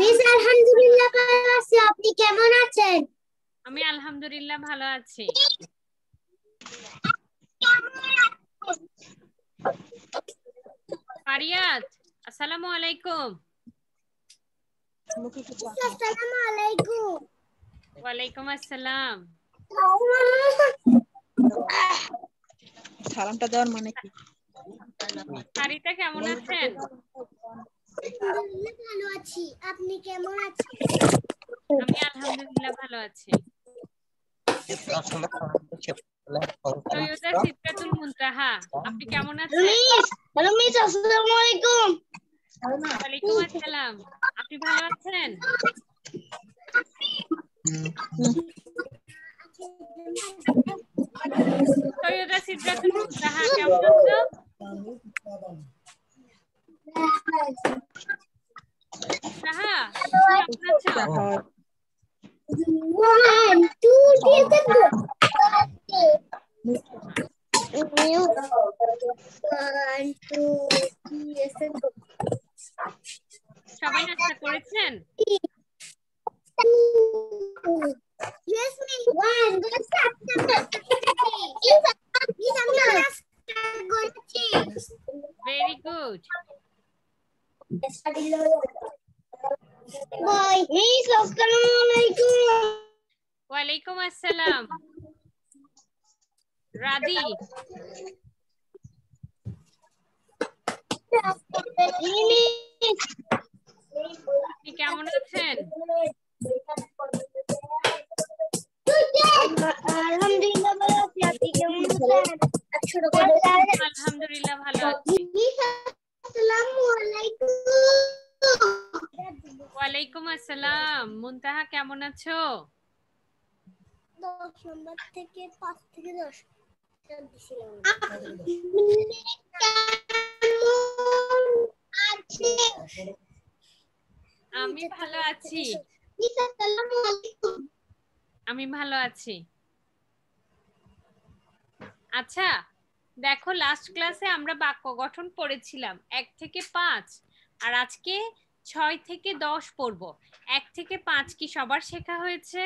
Miss আলহামদুলিল্লাহ ভালো আছি, আপনি কেমন আছেন? আমি আলহামদুলিল্লাহ ভালো আছি। ফারিয়াত, আসসালামু আলাইকুম। আসসালামু আলাইকুম। ওয়ালাইকুম আসসালাম। সালামটা দেওয়ার মানে কি? ফারিতা কেমন আছেন? আলহামদুলিল্লাহ ভালো আছি, আপনি কেমন আছেন? আমি আলহামদুলিল্লাহ ভালো আছি। সৈয়দা সিদরাতুল মুনতাহা, আপনি কেমন আছেন? হ্যালো মিস, আসসালামু আলাইকুম। ওয়ালাইকুম আসসালাম, আপনি ভালো আছেন? সৈয়দা সিদরাতুল মুনতাহা কেমন আছো? তাহা কেমন আছো? 1 2 সবাই নাস্তা করেছেন? Yes, me. 1 very good. Bye. Miss, assalamualaikum. ওয়ালাইকুম আসসালাম। রাদি, আপনি কেমন আছেন? আলহামদুলিল্লাহ ভালো আছি, আপনি কেমন আছেন? আলহামদুলিল্লাহ ভালো আছি। আসসালামু আলাইকুম। ওয়ালাইকুম আসসালাম। মুনতাহা কেমন আছো? 10 নম্বর থেকে 5 থেকে 10 দিছিলাম। আমি ভালো আছি। আমি ভালো আছি। আচ্ছা দেখো, লাস্ট ক্লাসে আমরা বাক্য গঠন পড়েছিলাম 1 থেকে 5, আর আজকে 6 থেকে 10 পড়ব। 1 থেকে 5 কি সবার শেখা হয়েছে?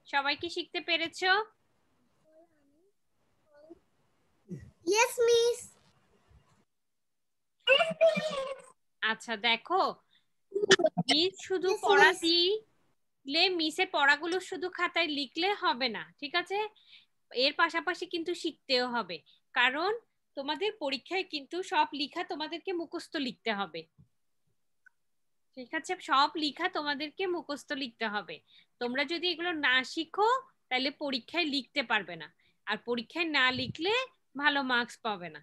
সবাই কি শিখতে পেরেছো? Yes, miss. আচ্ছা দেখো, মিস শুধু পড়া দিলে মিসের পড়াগুলো শুধু খাতায় লিখলে হবে না, ঠিক আছে? এর পাশাপাশি কিন্তু শিখতেও হবে, কারণ তোমাদের পরীক্ষায় কিন্তু সব লেখা তোমাদেরকে মুখস্থ লিখতে হবে, ঠিক আছে? সব লেখা তোমাদেরকে মুখস্থ লিখতে হবে। তোমরা যদি এগুলো না শিখো তাহলে পরীক্ষায় লিখতে পারবে না, আর পরীক্ষায় না লিখলে ভালো মার্কস পাবে না।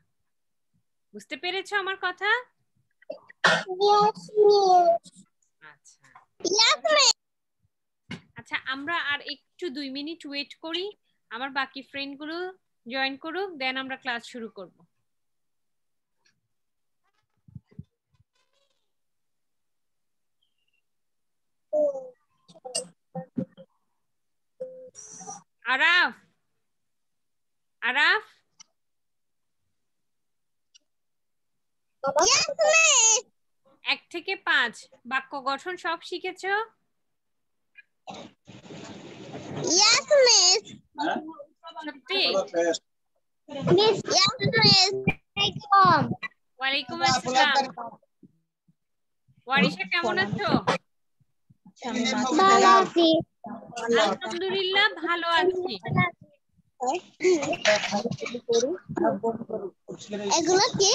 বুঝতে পেরেছো আমার কথা? Yes, miss. আচ্ছা Yes, miss. আচ্ছা, আমরা আর একটু 2 মিনিট ওয়েট করি, আমার বাকি ফ্রেন্ড গুলো জয়েন করুক, দেন আমরা ক্লাস শুরু করব। Araf, Araf, Yes, miss. 1 থেকে 5 বাক্য গঠন সব শিখেছো? Yes, miss. সত্যি? Miss, yes, miss. ওয়ালাইকুম আসসালাম। ওয়ারিশা কেমন আছো? ভালো আছি। আলহামদুলিল্লাহ ভালো আছি। এগুলো কি?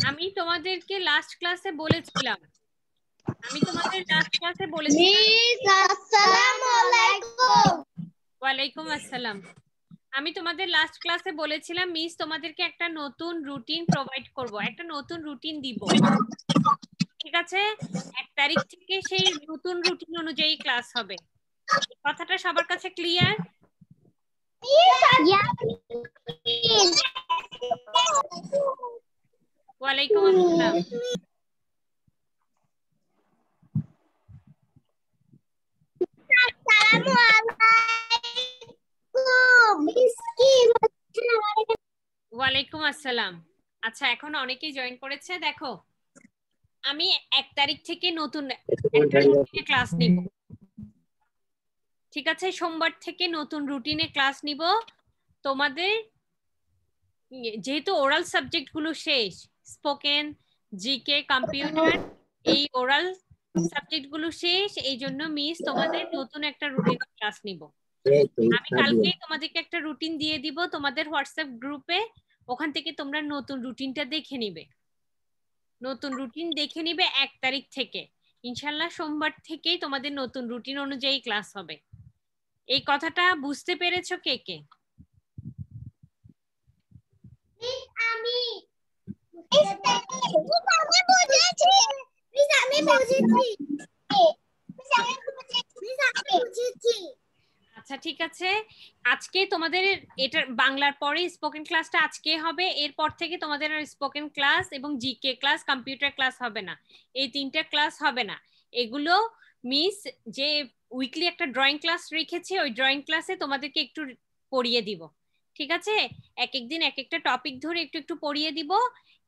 আমি তোমাদেরকে লাস্ট ক্লাসে বলেছিলাম, ওয়ালাইকুম আসসালাম। আমি তোমাদের লাস্ট ক্লাসে বলেছিলাম মিস তোমাদেরকে একটা নতুন রুটিন প্রোভাইড করব, একটা নতুন রুটিন দিব, ঠিক আছে? 1 তারিখ থেকে সেই নতুন রুটিন অনুযায়ী ক্লাস হবে। কথাটা সবার কাছে ক্লিয়ার? ওয়ালাইকুম আসসালাম। ওয়ালাইকুম আসসালাম। আচ্ছা এখন অনেকেই জয়েন করেছে। দেখো আমি 1 তারিখ থেকে নতুন একটা রুটিনে ক্লাস নিব, ঠিক আছে? সোমবার থেকে নতুন রুটিনে ক্লাস নিব। তোমাদের যেহেতু ওরাল সাবজেক্ট গুলো শেষ, স্পোকেন, জিকে, কম্পিউটার, এই ওরাল সাবজেক্ট গুলো শেষ, এই জন্য মিস তোমাদের নতুন একটা রুটিনে ক্লাস নিব। আমি কালকেই তোমাদেরকে একটা রুটিন দিয়ে দিব তোমাদের হোয়াটসঅ্যাপ গ্রুপে, ওখান থেকে তোমরা নতুন রুটিনটা দেখে নিবে। নতুন রুটিন দেখে নিবে 1 তারিখ থেকে। ইনশাল্লাহ সোমবার থেকেই তোমাদের নতুন রুটিন অনুযায়ী ক্লাস হবে। এই কথাটা বুঝতে পেরেছো কে কে? আচ্ছা ঠিক আছে, আজকে তোমাদের এটা বাংলার পরে স্পোকেন ক্লাসটা আজকে হবে। এরপর থেকে তোমাদের স্পোকেন ক্লাস এবং জিকে ক্লাস, কম্পিউটার ক্লাস হবে না। এই 3টা ক্লাস হবে না। এগুলো মিস যে উইকলি একটা ড্রয়িং ক্লাস রেখেছে, ওই ড্রয়িং ক্লাসে তোমাদেরকে একটু পড়িয়ে দিব, ঠিক আছে? এক এক দিন এক একটা টপিক ধরে একটু একটু পড়িয়ে দিব।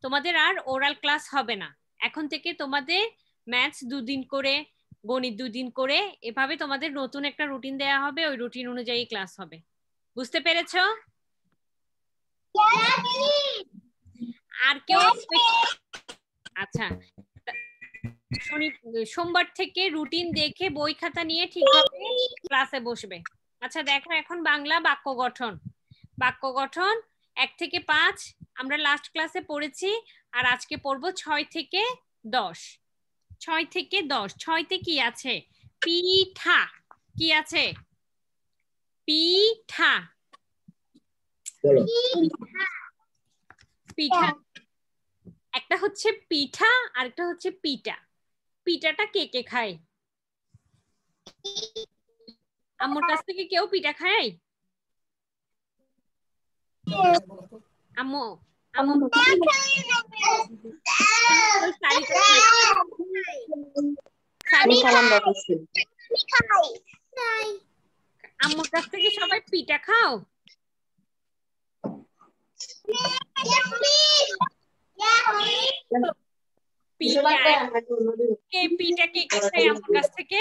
তোমাদের আর ওরাল ক্লাস হবে না। এখন থেকে তোমাদের ম্যাথস 2 দিন করে, গণিত 2 দিন করে, এভাবে তোমাদের নতুন একটা রুটিন দেয়া হবে। ওই রুটিন অনুযায়ী ক্লাস হবে। বুঝতে পেরেছো? আর কেউ? আচ্ছা সোমবার থেকে রুটিন দেখে বই খাতা নিয়ে ঠিকভাবে ক্লাসে বসবে। আচ্ছা দেখো এখন বাংলা বাক্য গঠন। বাক্য গঠন 1 থেকে 5 আমরা লাস্ট ক্লাসে পড়েছি, আর আজকে পড়বো 6 থেকে 10। 6 থেকে 10। 6তে কি আছে? পিঠা। কি আছে? পিঠা। পিঠা একটা হচ্ছে পিঠা, আর একটা হচ্ছে পিঠা। পিঠাটা কে কে খায়? আম্মুর কাছ থেকে কেউ পিঠা খায়? আম্মু আম্মু আম্মুর কাছ থেকে সবাই পিঠা খাও? পিঠা কে খায় আম্মুর কাছ থেকে?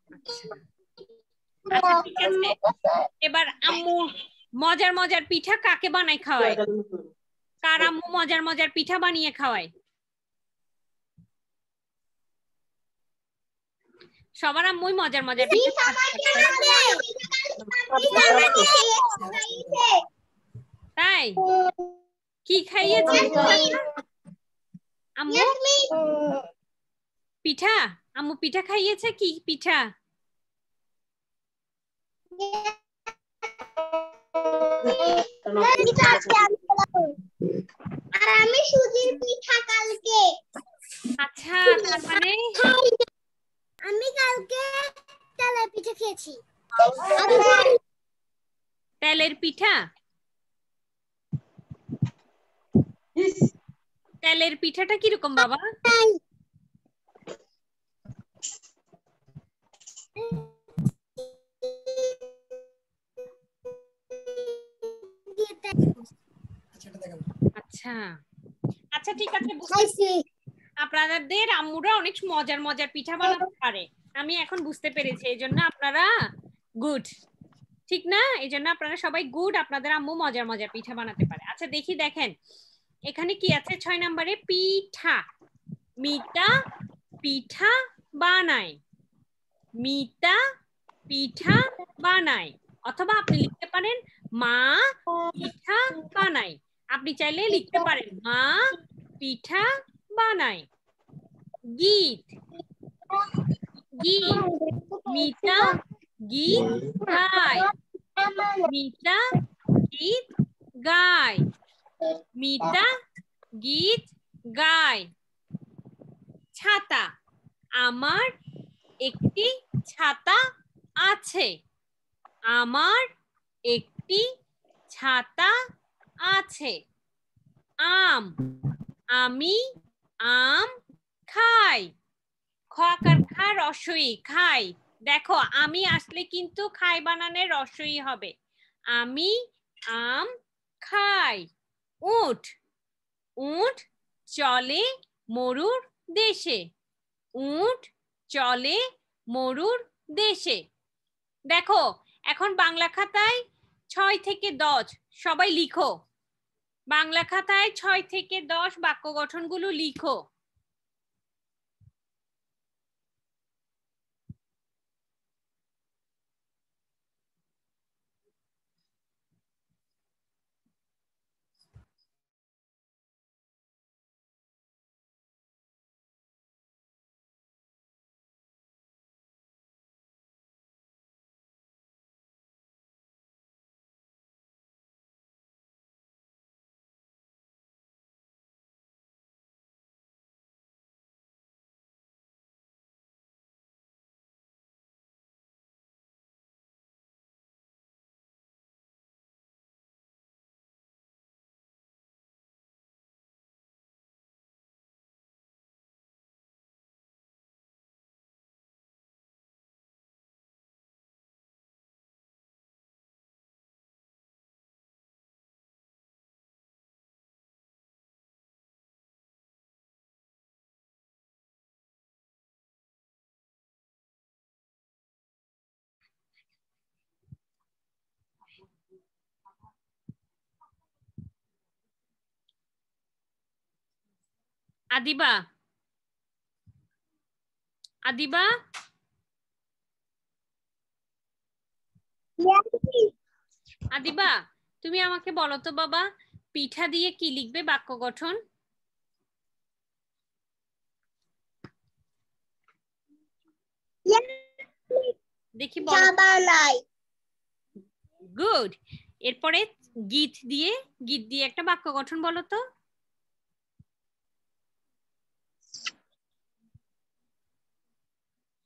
আচ্ছা ঠিক আছে, এবার আম্মু মজার মজার পিঠা কাকে বানাই খাওয়ায়? কার আম্মু মজার মজার পিঠা বানিয়ে খাওয়ায়? সবার আম্মুই মজার মজার পিঠা। তাই কি খাইয়েছে আম্মু? পিঠা। আম্মু পিঠা খাইয়েছে। কি পিঠা? আর আমি সুজির পিঠা কালকে। আচ্ছা তার মানে আমি কালকে তেলের পিঠা খেয়েছি। তেলের পিঠা? তেলের পিঠাটা কিরকম বাবা? আচ্ছা আচ্ছা ঠিক আছে, আপনাদের আম্মুরা অনেক মজার মজার পিঠা বানাতে পারে, আমি এখন বুঝতে পেরেছি। এই জন্য আপনারা গুড, ঠিক না? এই জন্য আপনারা সবাই গুড, আপনাদের আম্মু মজার মজার পিঠা বানাতে পারে। আচ্ছা দেখি, দেখেন এখানে কি আছে 6 নম্বরে? পিঠা। মিতা পিঠা বানায়। মিতা পিঠা বানায়। অথবা আপনি লিখতে পারেন মা পিঠা বানায়। আপনি চাইলে লিখতে পারেন মা পিঠা বানায়। গীত। গীত। মিতা গীত গায়। মিতা গীত গায়। মিতা গীত গায়। ছাতা। আমার একটি ছাতা আছে। আমার একটি কয়টি ছাতা আছে? আম, আমি আম খাই। খ আকার খা, রস্বই খাই। দেখো আমি আসলে কিন্তু খাই বানানের রস্বই হবে। আমি আম খাই। উট, উট চলে মরুর দেশে। উট চলে মরুর দেশে। দেখো এখন বাংলা খাতায় 6 থেকে 10 সবাই লিখো। বাংলা খাতায় 6 থেকে 10 বাক্য গঠনগুলো লিখো। আদিবা, আদিবা, আদিবা তুমি আমাকে বলো তো বাবা, পিঠা দিয়ে কি লিখবে বাক্য গঠন? দেখি বলো। গুড। এরপরে গীত দিয়ে, গীত দিয়ে একটা বাক্য গঠন বলো তো।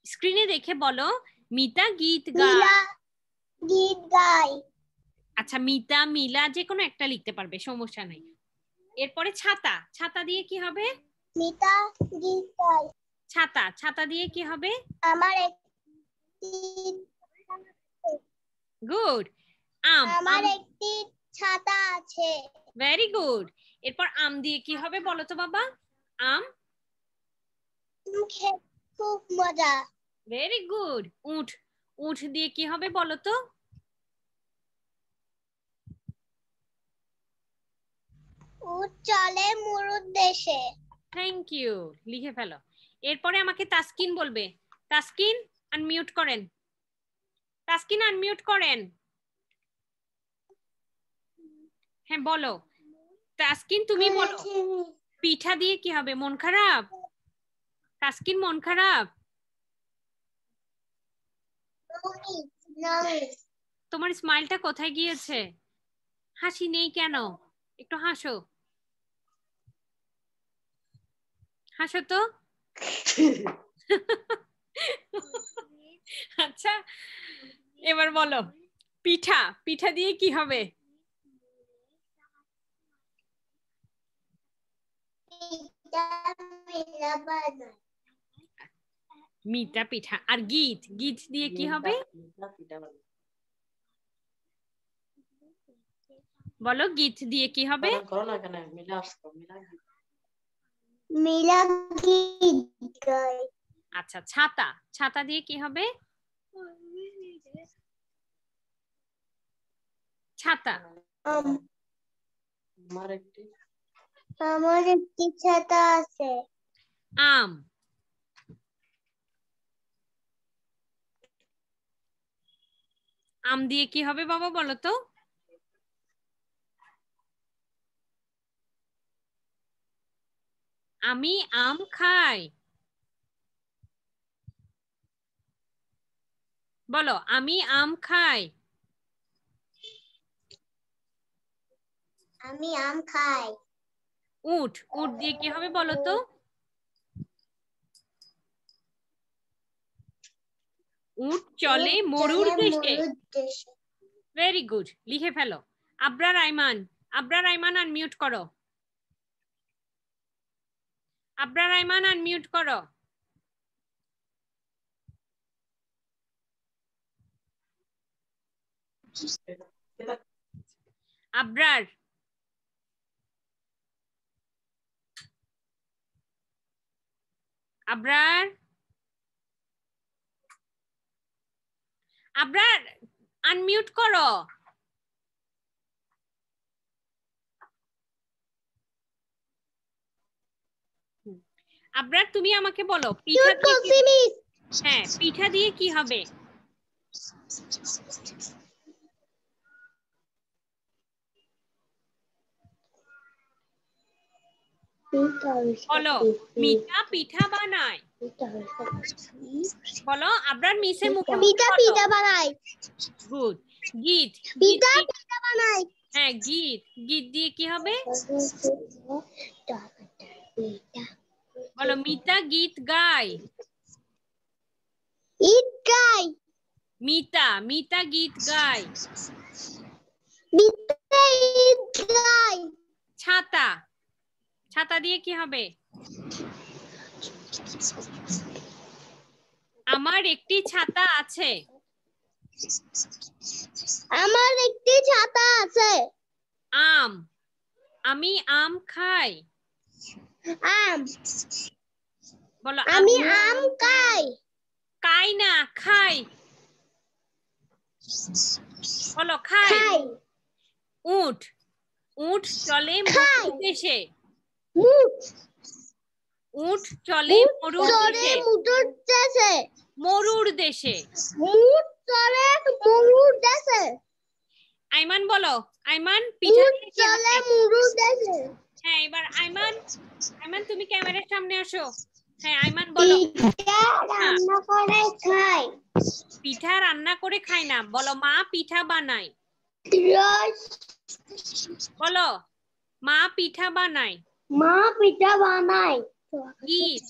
স্ক্রিনে দেখে বলো, মিতা গীত গায়। গীত গায়। আচ্ছা মিতা, মিলা যে কোনো একটা লিখতে পারবে, সমস্যা নাই। এরপরে ছাতা, ছাতা দিয়ে কি হবে? মিতা গীত গায়। ছাতা, ছাতা দিয়ে কি হবে? আমার একটি, গুড। আম, আমার একটি ছাতা আছে। Very good. এরপর আম দিয়ে কি হবে বলো তো বাবা? আম, খেতে খুব মজা। Very good. উঠ, উঠ দিয়ে কি হবে বলো তো? উট চলে মরুর দেশে। থ্যাংক ইউ, লিখে ফেলো। এরপরে আমাকে তাসকিন বলবে। তাসকিন আনমিউট করেন, তাসকিন আনমিউট করেন। হ্যাঁ বলো তাসকিন, তুমি বলো পিঠা দিয়ে কি হবে? মন খারাপ? তাসকিন মন খারাপ? তোমার স্মাইলটা কোথায় গিয়েছে? হাসি নেই কেন? একটু হাসো, হাসো তো। আচ্ছা এবার বলো, পিঠা, পিঠা দিয়ে কি হবে? মিতা পিঠা। আর গীত, গীত দিয়ে কি হবে? বলো গীত দিয়ে কি হবে? মিলা গীত গায়। আচ্ছা ছাতা, ছাতা দিয়ে কি হবে? ছাতা। আমার একটি ছাতা আছে। আম, আম দিয়ে কি হবে বাবা বলো তো? আমি আম খাই। বলো আমি আম খাই। আমি আম খাই। উঠ, উঠ দিয়ে কি হবে বলো তো? উঠ চলে মরুর দেশে। ভেরি গুড, লিখে ফেলো। আবরার আইমান, আবরার আইমান আনমিউট করো। আবরার আইমান আনমিউট করো। আবরার, আবরার, আবরার আনমিউট করো। আবরার তুমি আমাকে বলো পিঠা দিয়ে হ্যাঁ পিঠা দিয়ে কি হবে? বলো মিঠা পিঠা বানায়। বলো আবরার মিসে মুখে পিঠা পিঠা বানাই। গুড। গীত, পিঠা পিঠা বানাই। হ্যাঁ গীত, গীত দিয়ে কি হবে? বলো মিতা গীত গায়। ঈদ গাই। মিতা, মিতা গীত গায়। মিতা ঈদ গাই। ছাতা, ছাতা দিয়ে কি হবে? আমার একটি ছাতা আছে। আমার একটি ছাতা আছে। আম, আমি আম খাই। আম, বলো আমি আম খাই। খাই না খাই। বলো খাই। খাই। উট, উট চলে মরুর দেশে। উট, উট চলে মরুর দেশে। মরুর দেশে। উট চলে মরুর দেশে। আইমান বলো, আইমান পিঠা দিয়ে কি চলে হবে? মরুর দেশে। হ্যাঁ এবার আইমান, আইমান তুমি ক্যামেরার সামনে আসো। হ্যাঁ আইমান বলো। পিঠা রান্না করে খাই। পিঠা রান্না করে খাই না, বলো মা পিঠা বানায়। বলো মা পিঠা বানায়। মা পিঠা বানায়। গীত,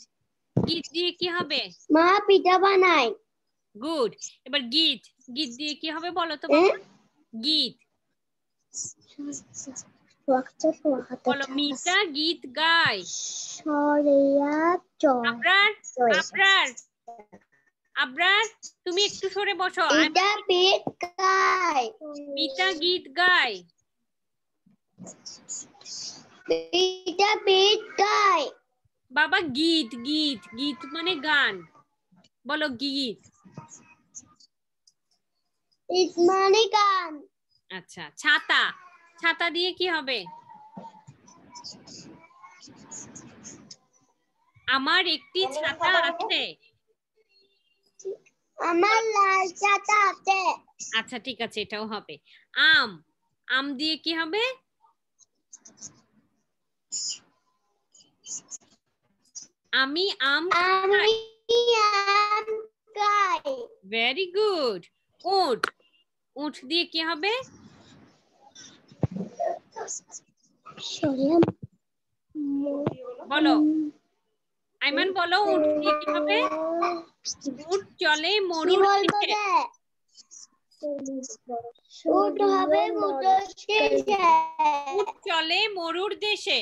গীত দিয়ে কি হবে? মা পিঠা বানায়। গুড। এবার গীত, গীত দিয়ে কি হবে বলো তো বাবা? গীত, বলো মিতা গীত গায়। আবরার, আবরার, আবরার তুমি একটু সরে বসো। এটা পেট গায়। মিতা গীত গায়। এটা পেট গায়। বাবা গীত, গীত, গীত মানে গান। বলো গীত। গীত মানে গান। আচ্ছা ছাতা, ছাতা দিয়ে কি হবে? আমার একটি ছাতা আছে। আমার লাল ছাতা আছে। আচ্ছা ঠিক আছে এটাও হবে। আম, আম দিয়ে কি হবে? আমি আম খাই। আম খাই। Very good. উট, উট দিয়ে কি হবে? বলো আইমান বলো উট দিয়ে কি হবে? উট চলে মরুর দেশে। উট হবে মরুর দেশে। উট চলে মরুর দেশে।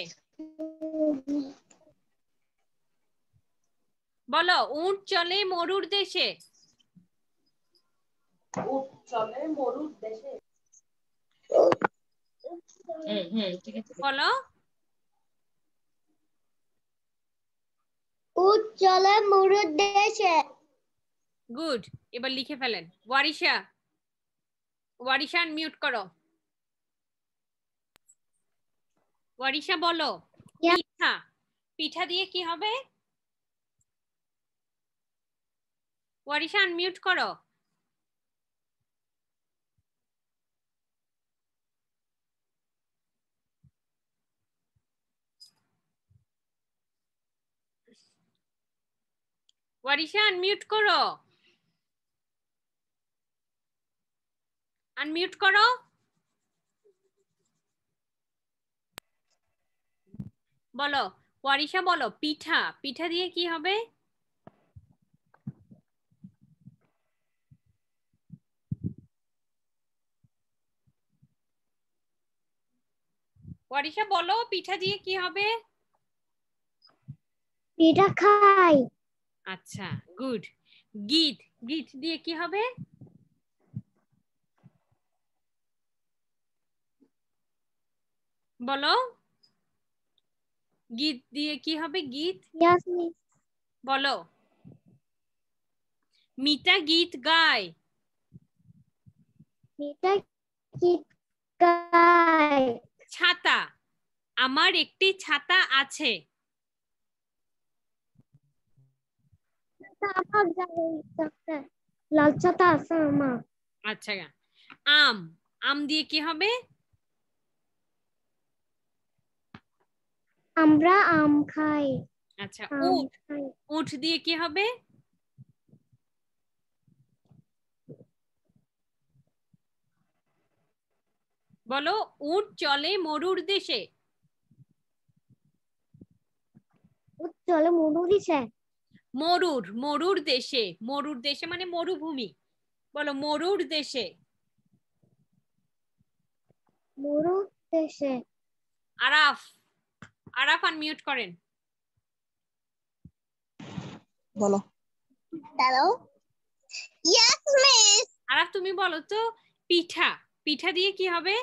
বলো উট চলে মরুর দেশে। উট চলে মরুর দেশে। ঠিক আছে বলো উট চলে মরুর দেশে। গুড। এবার লিখে ফেলেন। ওয়ারিশা, ওয়ারিশা মিউট করো। ওয়ারিশা বলো পিঠা, পিঠা দিয়ে কি হবে? ওয়ারিশা আনমিউট করো। ওয়ারিশা আনমিউট করো, আনমিউট করো। বলো ওয়ারিশা বলো পিঠা, পিঠা দিয়ে কি হবে? ওয়ারিশা বলো পিঠা দিয়ে কি হবে? পিঠা খাই। আচ্ছা গুড। গীত, গীত দিয়ে কি হবে? বলো গীত দিয়ে কি হবে? গীত Yes, miss. বলো। মিতা গীত গায়। পিঠা গীত গায়। ছাতা, আমার একটি ছাতা আছে। আমার লাল ছাতা আছে আমার। আচ্ছা আম, আম দিয়ে কি হবে? আমরা আম খাই। আচ্ছা আম উট, খাই। উট দিয়ে কি হবে? বলো উট চলে মরুর দেশে। উট চলে মরুর দেশে। মরুর, মরুর দেশে, মরুর দেশে মানে মরুভূমি। বলো মরুর দেশে। মরুর দেশে। আরাফ, আরাফ আনমিউট করেন। বলো। হ্যালো। Yes miss. আরাফ তুমি বলো তো পিঠা, পিঠা দিয়ে কি হবে?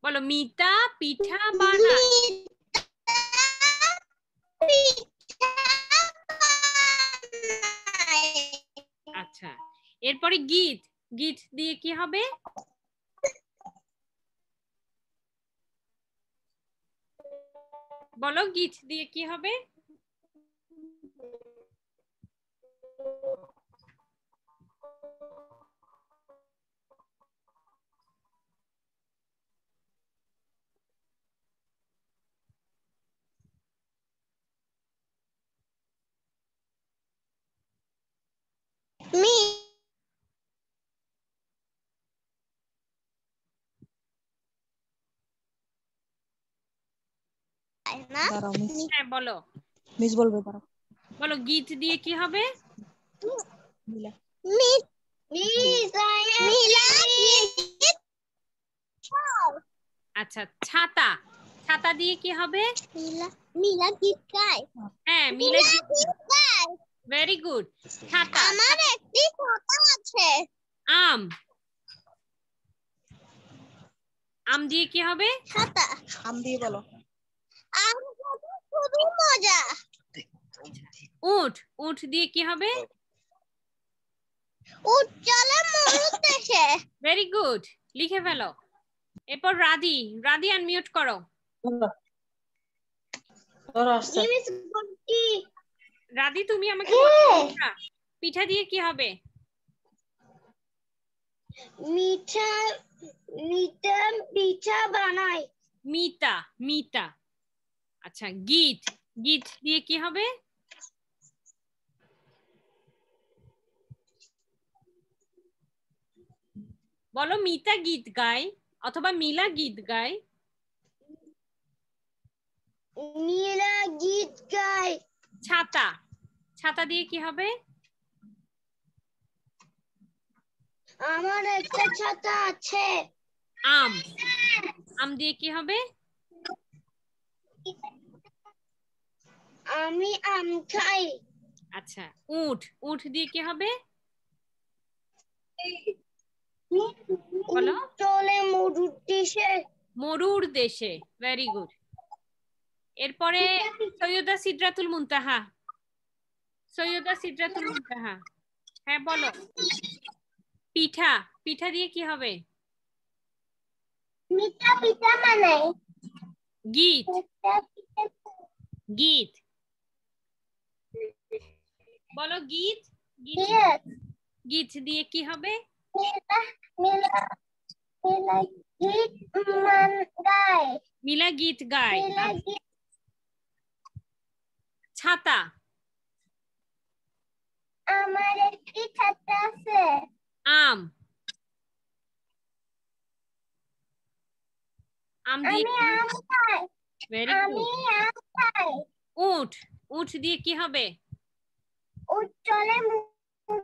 বলো মিতা পিঠা বানায়। আচ্ছা এরপরে গীত, গীত দিয়ে কি হবে? বলো গীত দিয়ে কি হবে? দাঁড়াও মিস। হ্যাঁ বলো। মিস বলবে দাঁড়াও। বলো গীত দিয়ে কি হবে? মিলা। মিস মিস মিলা গীত। আচ্ছা ছাতা, ছাতা দিয়ে কি হবে? মিলা, মিলা গীত গায়। হ্যাঁ মিলা গীত গায়। Very good. ছাতা, আমার একটি ছাতা আছে। আম, আম দিয়ে কি হবে? ছাতা। আম দিয়ে বলো। আম খুবই মজা। উট, উট দিয়ে কি হবে? উট চলে মরুর দেশে। ভেরি গুড, লিখে ফেলো। এরপর রাধি, রাধি আনমিউট করো। রাধি তুমি আমাকে বলো পিঠা দিয়ে কি হবে? মিঠা, মিঠা পিঠা বানাই। মিতা, মিতা। আচ্ছা গীত, গীত দিয়ে কি হবে? বলো মিতা গীত গায় অথবা মিলা গীত গায়। মিলা গীত গায়। ছাতা, ছাতা দিয়ে কি হবে? আমার একটা ছাতা আছে। আম, আম দিয়ে কি হবে? আমি আম খাই। আচ্ছা উট, উট দিয়ে কি হবে? বলো চলে মরুর দেশে। মরুর দেশে, ভেরি গুড। এরপরে সৈয়দা সিদরাতুল মুনতাহা, সৈয়দা সিদরাতুল মুনতাহা। হ্যাঁ বলো পিঠা, পিঠা দিয়ে কি হবে? মিঠা পিঠা বানাই। গীত, গীত বলো গীত, গীত, গীত দিয়ে কি হবে? মিলা, মিলা, মিলা গীত গায়। মিলা গীত গায়। মিলা গীত। ছাতা, আমার একটি ছাতা আছে। আম, আম দিয়ে আমি আম খাই। ভেরি আমি গুড। আম খাই। উট, উট দিয়ে কি হবে? উট চলে মরুর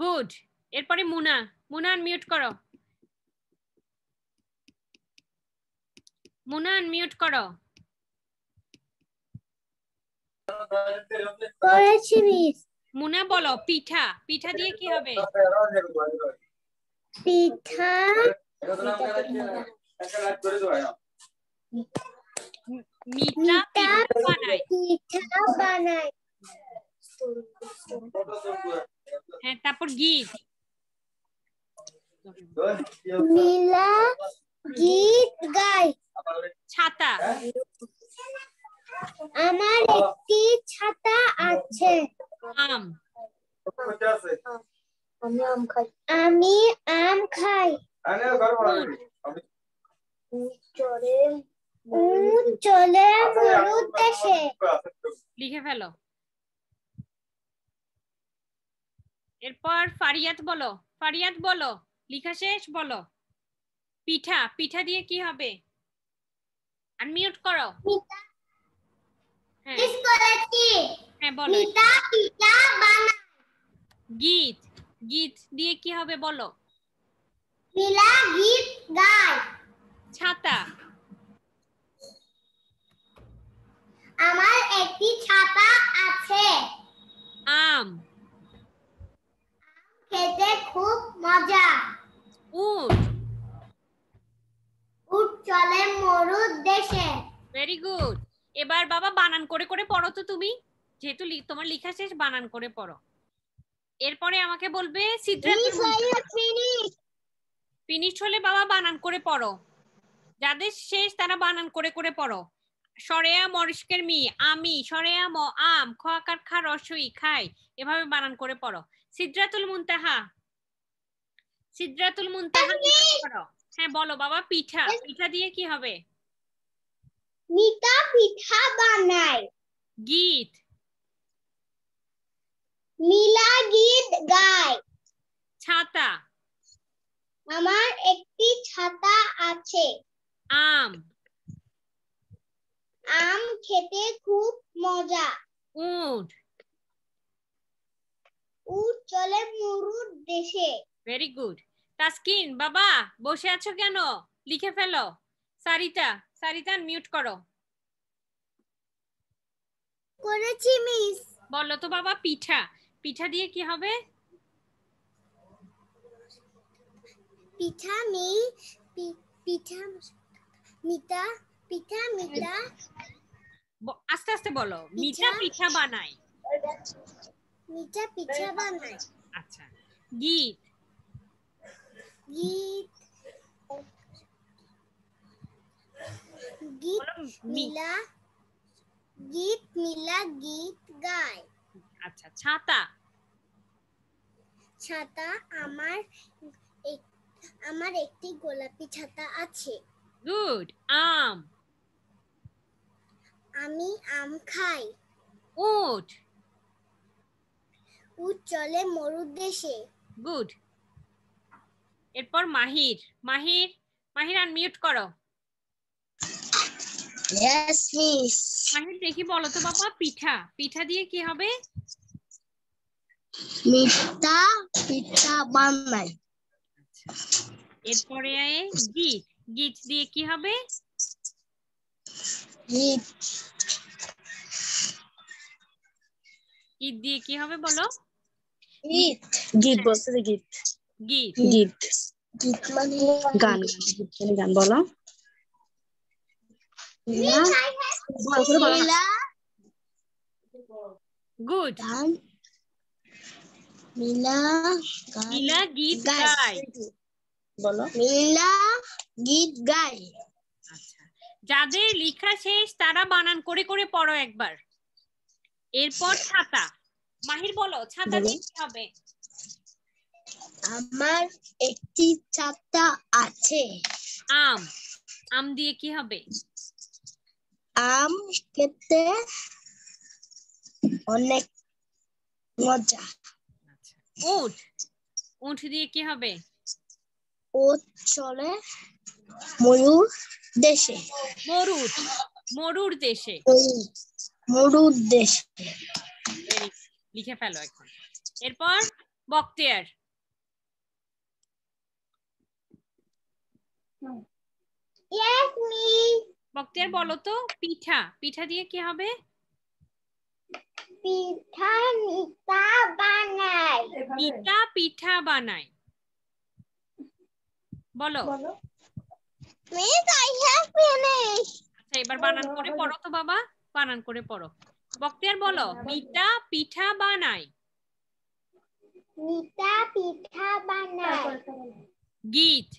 গুড। এরপরে মুনা, মুনা আনমিউট করো, মুনা আনমিউট করো। করেছি মিস। মুনা বলো পিঠা, পিঠা দিয়ে কি হবে? পিঠা মিতা পিঠা বানায়। পিঠা বানায়। হ্যাঁ, তারপর গীত, নীলা গীত গায়। ছাতা, আমার একটি ছাতা আছে। আম, আমি আম খাই। উট, উট চলে মরুদ দেশে। লিখে ফেলো। এরপর ফারিয়াত বলো, ফারিয়াত বলো, লিখা শেষ, বলো পিঠা, পিঠা দিয়ে কি হবে? আনমিউট করো। হ্যাঁ হ্যাঁ বলো। মিতা পিঠা বানায়। গীত, গীত দিয়ে কি হবে বলো? নীলা গীত গায়। ছাতা, আমার একটি ছাতা আছে। আম, খেতে খুব মজা। উট, উট চলে মরুদ দেশে। Very good. এবার বাবা বানান করে করে পড়ো তো তুমি, যেহেতু তোমার লেখা শেষ, বানান করে পড়ো। এরপরে আমাকে বলবে সিদ্ধাতুল মুনতাহা। ফিনিশ হলে বাবা বানান করে পড়ো, যাদের শেষ তারা বানান করে করে পড়ো। সরেয়া মরিশকের মি, আমি, সরেয়া ম আম, খ আকার খা রসই খাই, এভাবে বানান করে পড়ো। সিদ্রাতুল মুনতাহা, সিদ্রাতুল মুনতাহা পড়ো। হ্যাঁ বলো বাবা পিঠা, পিঠা দিয়ে কি হবে? মিতা পিঠা বানায়। গীত, নীলা গীত গায়। ছাতা, আমার একটি ছাতা আছে। আম, আম খেতে খুব মজা। উট, উট চলে মরুদ দেশে। Very good. তাসকিন বাবা বসে আছো কেন? লিখে ফেলো। সারিতা, সারিতা মিউট করো। করেছি মিস। বলো তো বাবা পিঠা, পিঠা দিয়ে কি হবে? পিঠা পিঠা মিতা পিঠা মিতা। আস্তে আস্তে বলো। মিঠা পিঠা বানায়। মিঠা পিঠা বানায়। আচ্ছা। গীত, গীত গীত নীলা গীত নীলা গীত গায়। আচ্ছা। ছাতা, ছাতা আমার একটি গোলাপি ছাতা আছে। গুড। আম, আমি আম খাই। উট, উট চলে মরুদ দেশে। গুড। এরপর মাহির, মাহির, মাহির আনমিউট করো। Yes miss. মাহির দেখি বলো তো বাবা পিঠা, পিঠা দিয়ে কি হবে? মিতা পিঠা বানায়। এরপরে গীত, গীত দিয়ে কি হবে? গীত গীত দিয়ে কি হবে বলো? গীত গীত বলছে যে গীত, গীত, গীত গীত মানে গান, গান বলো। গুড। নীলা নীলা গীত গায়। বলো নীলা গীত গায়। আচ্ছা, যাদের লেখা শেষ তারা বানান করে করে পড়ো একবার। এরপর ছাতা, মাহির বলো ছাতা দিয়ে কি হবে? আমার একটি ছাতা আছে। আম, আম দিয়ে কি হবে? আম খেতে অনেক মজা। আচ্ছা। উট, উট দিয়ে কি হবে? উট চলে ময়ূর দেশে। মরুদ, মরুর দেশে। মরুদ দেশে। লিখে ফেলো এখন। এরপর বক্তিয়ার। Yes, miss. বক্তিয়ার বলো তো পিঠা, পিঠা দিয়ে কি হবে? পিঠা মিঠা বানাই। পিঠা পিঠা বানাই। বলো। Miss, I have finished. আচ্ছা এবার বানান করে পড়ো তো বাবা, বানান করে পড়ো। বক্তিয়ার বলো মিঠা পিঠা বানাই। মিঠা পিঠা বানাই। গীত।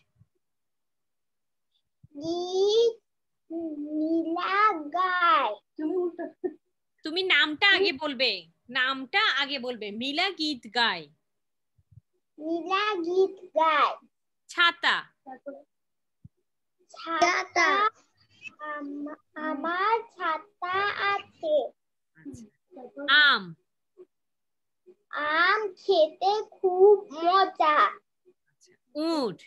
গীত নীলা গায়। তুমি নামটা আগে বলবে, নামটা আগে বলবে। মিলা গীত গায়। নীলা গীত গায়। ছাতা। ছাতা আমার ছাতা আছে। আম। আম খেতে খুব মজা। উট।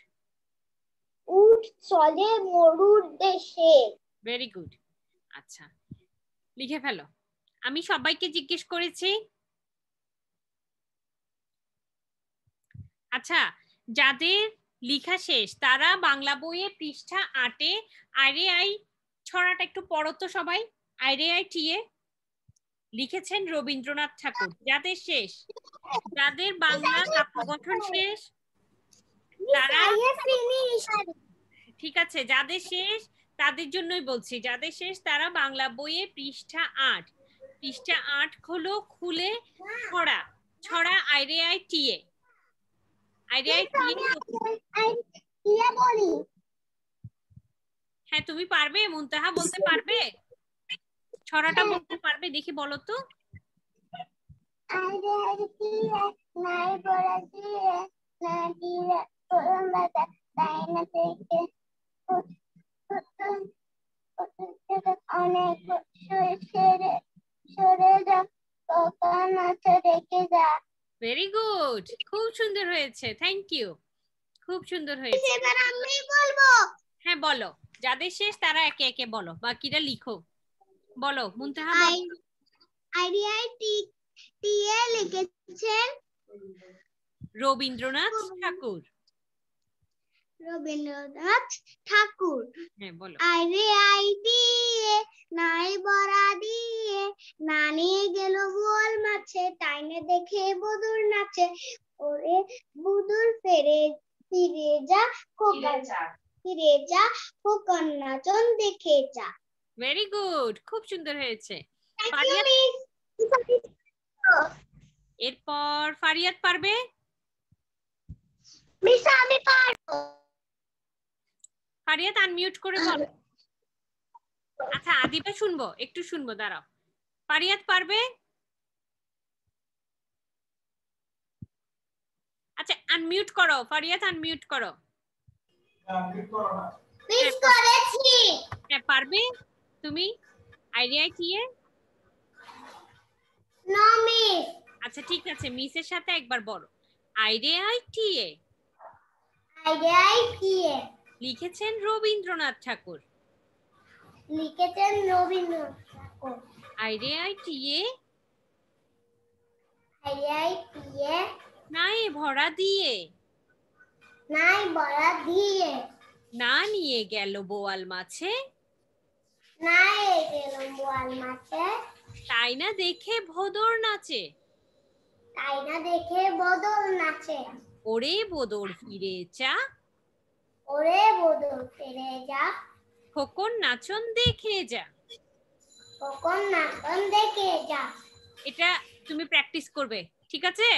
উট চলে মরুর দেশে। Very good. আচ্ছা লিখে ফেলো। আমি সবাইকে জিজ্ঞেস করেছি। আচ্ছা যাদের লেখা শেষ তারা বাংলা বইয়ে পৃষ্ঠা 8-এ আইরে আই ছড়াটা একটু পড়ো তো সবাই। আইরে আই টিয়ে লিখেছেন রবীন্দ্রনাথ ঠাকুর। যাদের শেষ, যাদের বাংলা কাব্যগঠন শেষ তারা, ঠিক আছে, যাদের শেষ তাদের জন্যই বলছি, যাদের শেষ তারা বাংলা বইয়ে পৃষ্ঠা 8, পৃষ্ঠা 8 খোলো, খুলে ছড়া, ছড়া আইরে আই টিয়ে, আইরে আই টিয়ে। হ্যাঁ তুমি পারবে, মুনতাহা বলতে পারবে, ছড়াটা বলতে পারবে? দেখি বলো তো। অনেক সরে যা, কখন আছে রেখে যা। ভেরি গুড, খুব সুন্দর হয়েছে, থ্যাংক ইউ, খুব সুন্দর হয়েছে। এবার আমি বলবো। হ্যাঁ বলো, যাদের শেষ তারা একে একে বলো, বাকিরা লিখো। বলো মুনতাহা বলো। আইডিআই টিএ লিখেছেন রবীন্দ্রনাথ ঠাকুর। রবীন্দ্রনাথ ঠাকুর। হ্যাঁ বলো। আইরে আই দিয়ে নাই বড়া দিয়ে না নিয়ে গেল বোয়াল মাছে, টাইনে দেখে বদুর নাচে, ওরে বুদুর ফিরে যা খোকন নাচন দেখে যা। ভেরি গুড, খুব সুন্দর হয়েছে। এরপর ফারিয়াত পারবে? মিস আমি পারবো। ফারিয়াত আনমিউট করে বলো। আচ্ছা আদিবা শুনবো, একটু শুনবো, দাঁড়াও। ফারিয়াত পারবে? আচ্ছা আনমিউট করো, ফারিয়াত আনমিউট করো। মিস করেছি। হ্যাঁ পারবে তুমি আইডিয়া কি? No miss. আচ্ছা ঠিক আছে, মিসের সাথে একবার বলো। আইডিয়া কি? আইডিয়াই কি? লিখেছেন রবীন্দ্রনাথ ঠাকুর। লিখেছেন রবীন্দ্রনাথ ঠাকুর। আইডিয়া কি? আইডিয়াই কি? নাই ভরা দিয়ে, নাই ভরা দিয়ে, না নিয়ে গেল বোয়াল মাছে, নাই গেল বোয়াল মাছে, তাই না দেখে ভোদর নাচে, তাই না দেখে বদর নাচে, ওরে বদর ফিরে যা, ওরে বদর ফিরে যা, খোকন নাচন দেখে যা। খোকন নাচন দেখে যা। এটা তুমি প্র্যাকটিস করবে, ঠিক আছে?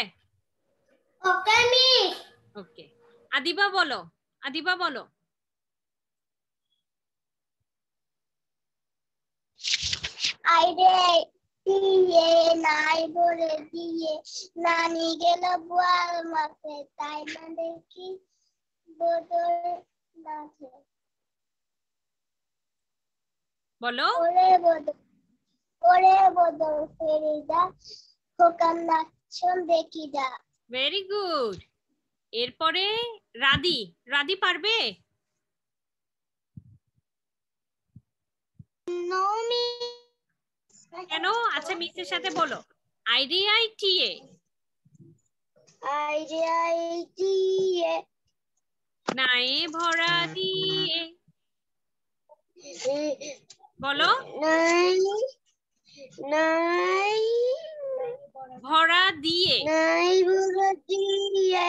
ওকে মিস। ওকে, আদিবা বলো, আদিবা বলো। আইরে দিয়ে নাই বলে দিয়ে নানি গেল বোয়াল মাছে, তাই না দেখি বদর নাচে, বলো। ওরে বদর ফিরে যা, খোকন নাচন দেখি যা। Very good. এরপরে রাদি, রাদি পারবে? No miss. কেন? আচ্ছা মিসের সাথে বলো। আইডিআই টিএ। দিয়ে নায়ে ভরা দিয়ে বলো নাই নাই ভরা দিয়ে নাই ভরা দিয়ে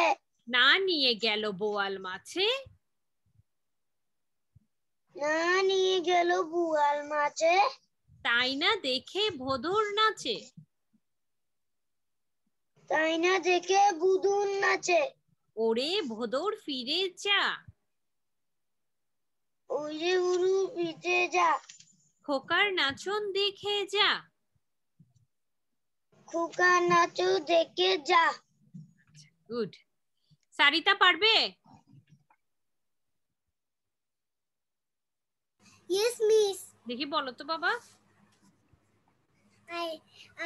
না নিয়ে গেল বোয়াল মাছে না নিয়ে গেল বোয়াল মাছে তাই না দেখে ভোদর নাচে তাই না দেখে বুদুন নাচে ওরে ভোদর ফিরে যা ওই যে উরু পিঠে যা খোকার নাচন দেখে যা খোকা নাচো দেখে যা গুড সারিতা পারবে ইয়েস মিস দেখি বলো তো বাবা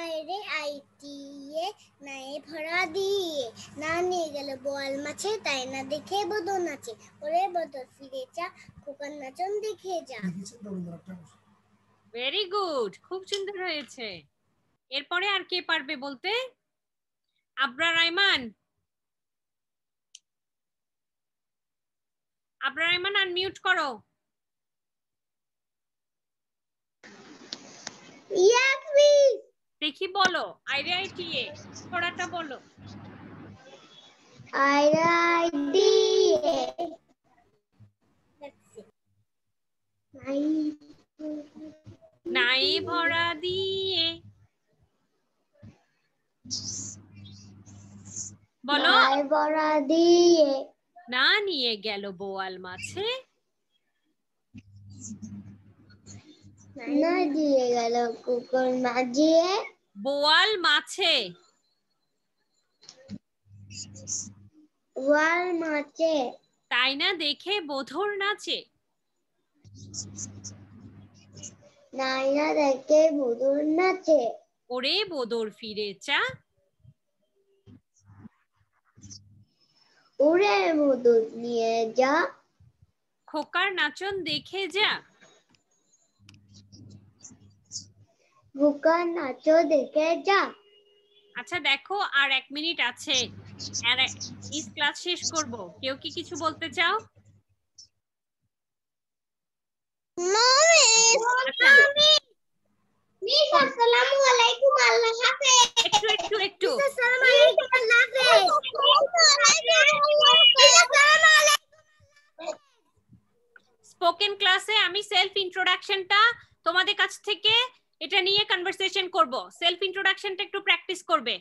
আইরে আইটিয়ে নাই ভরা দিয়ে না নিয়ে গেল বোয়াল মাছে তাই না দেখে বদর নাচে ওরে বদর ফিরে যা খোকার নাচন দেখে যা ভেরি গুড খুব সুন্দর হয়েছে এরপরে আর কে পারবে বলতে আবরার রাইমান আনমিউট করো ইয়েস মিস দেখি বলো আইরে আইটিয়ে পড়াটা বলো আইরে আইটিয়ে নাই ভরা দিয়ে বলো নাই ভরা দিয়ে না নিয়ে গেল বোয়াল মাছে না দিয়ে গেল কুকুর মাঝিয়ে বোয়াল মাছে ওয়াল মাছে তাই না দেখে বোধর নাচে নাই না দেখে বুদুর নাচে ওরে বোদর ফিরে চা উড়ে বুদুর নিয়ে যা খোকার নাচন দেখে যা খোকার নাচো দেখে যা আচ্ছা দেখো আর 1 মিনিট আছে আর ইস ক্লাস শেষ করব কেউ কি কিছু বলতে চাও আচ্ছা মিস আসসালামু আলাইকুম আল্লাহ হাফেজ একটু আসসালামু আলাইকুম আল্লাহ হাফেজ স্পোকেন ক্লাসে আমি সেলফ ইন্ট্রোডাকশনটা তোমাদের কাছ থেকে এটা নিয়ে কনভারসেশন করব সেলফ ইন্ট্রোডাকশনটা একটু প্র্যাকটিস করবে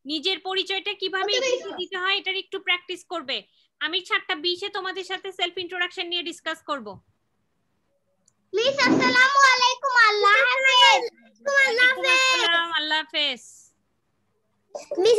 নিজের পরিচয়টা কিভাবে দিতে হয় এটার একটু প্র্যাকটিস করবে আমি 7:20 তোমাদের সাথে সেলফ ইন্ট্রোডাকশন নিয়ে ডিসকাস করব মিস আসসালামু আলাইকুম আল্লাহ হাফেজ ওয়ালাইকুম আসসালাম আল্লাহ হাফেজ মিস